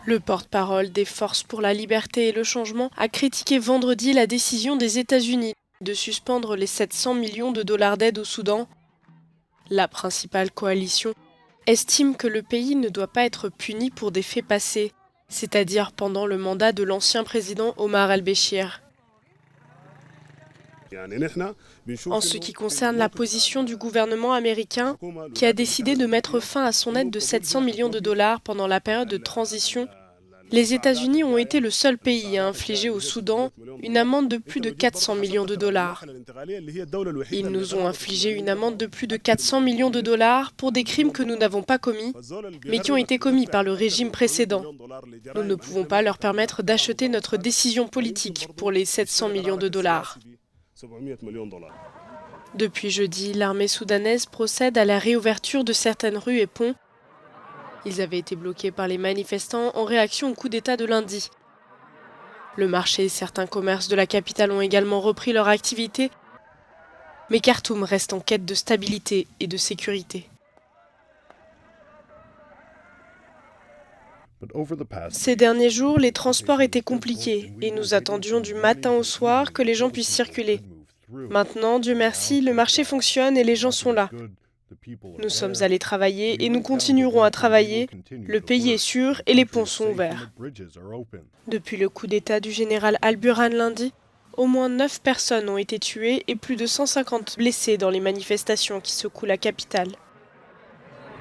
Le porte-parole des Forces pour la liberté et le changement a critiqué vendredi la décision des États-Unis de suspendre les 700 millions de dollars d'aide au Soudan. La principale coalition estime que le pays ne doit pas être puni pour des faits passés, c'est-à-dire pendant le mandat de l'ancien président Omar el-Béchir. En ce qui concerne la position du gouvernement américain, qui a décidé de mettre fin à son aide de 700 millions de dollars pendant la période de transition, les États-Unis ont été le seul pays à infliger au Soudan une amende de plus de 400 millions de dollars. Ils nous ont infligé une amende de plus de 400 millions de dollars pour des crimes que nous n'avons pas commis, mais qui ont été commis par le régime précédent. Nous ne pouvons pas leur permettre d'acheter notre décision politique pour les 700 millions de dollars. Depuis jeudi, l'armée soudanaise procède à la réouverture de certaines rues et ponts. Ils avaient été bloqués par les manifestants en réaction au coup d'État de lundi. Le marché et certains commerces de la capitale ont également repris leur activité, mais Khartoum reste en quête de stabilité et de sécurité. Ces derniers jours, les transports étaient compliqués et nous attendions du matin au soir que les gens puissent circuler. Maintenant, Dieu merci, le marché fonctionne et les gens sont là. Nous sommes allés travailler et nous continuerons à travailler. Le pays est sûr et les ponts sont ouverts. Depuis le coup d'État du général Al-Burhan lundi, au moins 9 personnes ont été tuées et plus de 150 blessées dans les manifestations qui secouent la capitale.